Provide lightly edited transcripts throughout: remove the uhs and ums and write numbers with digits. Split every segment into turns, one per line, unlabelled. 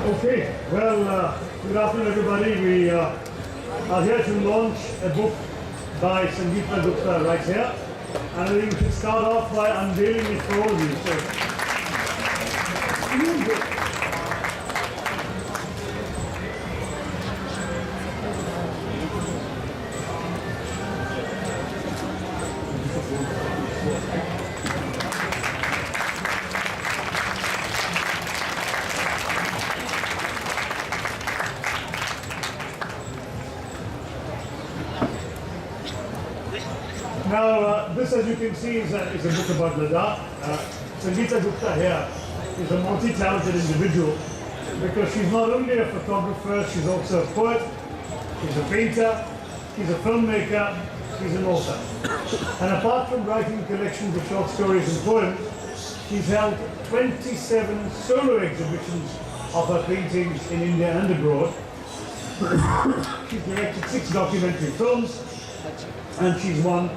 Okay, well, good afternoon everybody. We are here to launch a book by Sangeeta Gupta right here. And I think we should start off by unveiling it for all of you. Now, this, as you can see, is a book about Ladakh. Sangeeta Gupta here is a multi-talented individual because she's not only a photographer, she's also a poet, she's a painter, she's a filmmaker, she's an author. And apart from writing collections of short stories and poems, she's held 27 solo exhibitions of her paintings in India and abroad. She's directed 6 documentary films, and she's won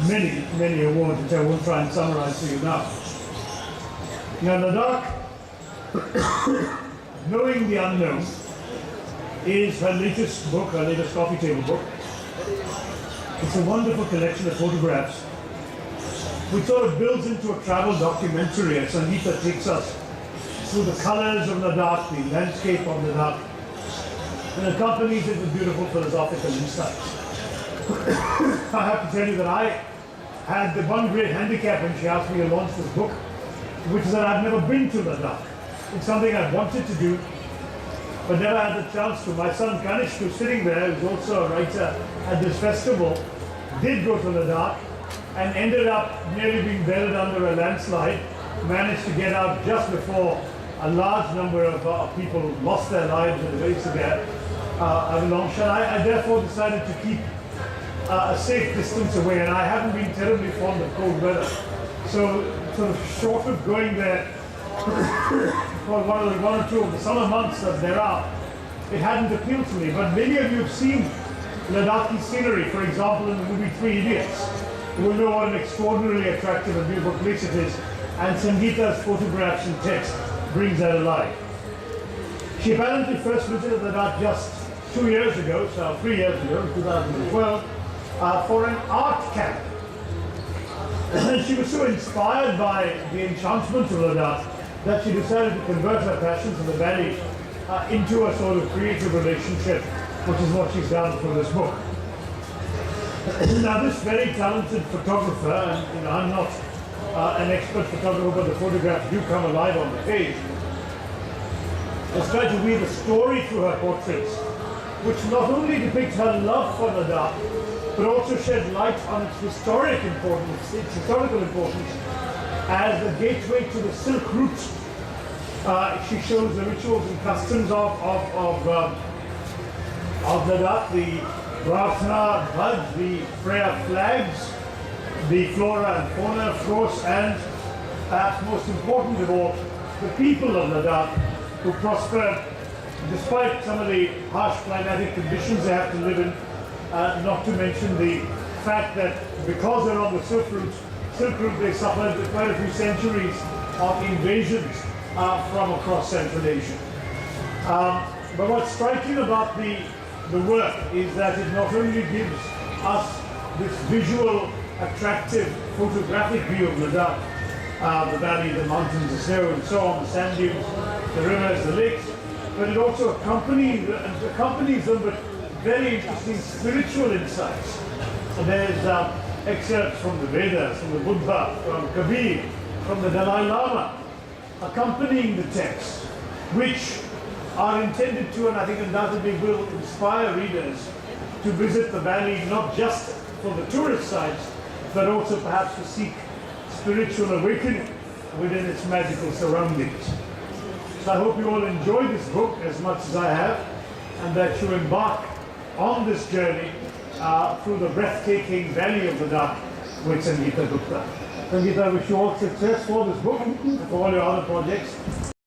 many awards, which I won't try and summarize for you now. Now, Ladakh, Knowing the Unknown, is her latest book, her latest coffee table book. It's a wonderful collection of photographs, which sort of builds into a travel documentary as Sangeeta takes us through the colors of Ladakh, the landscape of Ladakh, and accompanies it with beautiful philosophical insights. I have to tell you that I had the one great handicap when she asked me to launch this book, which is that I've never been to Ladakh. It's something I've wanted to do, but never had the chance to. My son Kanishk, who's sitting there, who's also a writer at this festival, did go to Ladakh and ended up nearly being buried under a landslide, managed to get out just before a large number of people lost their lives in the very severe avalanche. And I therefore decided to keep a safe distance away, and I haven't been terribly fond of cold weather. So sort of short of going there for one or two of the summer months that there are, it hadn't appealed to me. But many of you have seen Ladakhi scenery, for example, in the movie Three Idiots. You will know what an extraordinarily attractive and beautiful place it is, and Sangeeta's photographs and text brings that alive. She apparently first visited Ladakh just 2 years ago, so 3 years ago, in 2012, for an art camp. And she was so inspired by the enchantment of Ladakh that she decided to convert her passion for the valley into a sort of creative relationship, which is what she's done for this book. Now, this very talented photographer, and I'm not an expert photographer, but the photographs do come alive on the page, has tried to weave a story through her portraits, which not only depicts her love for Ladakh, but also shed light on its historical importance as the gateway to the Silk Route. She shows the rituals and customs of Ladakh, the Prarthana Dhwaj, the prayer flags, the flora and fauna, of course, and perhaps most important of all, the people of Ladakh who prosper despite some of the harsh climatic conditions they have to live in. Not to mention the fact that because they're on the Silk Route, they suffered quite a few centuries of invasions from across Central Asia. But what's striking about the work is that it not only gives us this visual, attractive, photographic view of Ladakh, the valley, the mountains, the snow, and so on, the sand dunes, the rivers, the lakes, but it also accompanies them with very interesting spiritual insights. And there's excerpts from the Vedas, from the Buddha, from Kabir, from the Dalai Lama, accompanying the text, which are intended to, and I think undoubtedly will inspire readers to visit the valley, not just for the tourist sites, but also perhaps to seek spiritual awakening within its magical surroundings. So I hope you all enjoy this book as much as I have, and that you embark on this journey through the breathtaking valley of Ladakh with Sangeeta Gupta. Sangeeta, I wish you all success for this book and for all your other projects.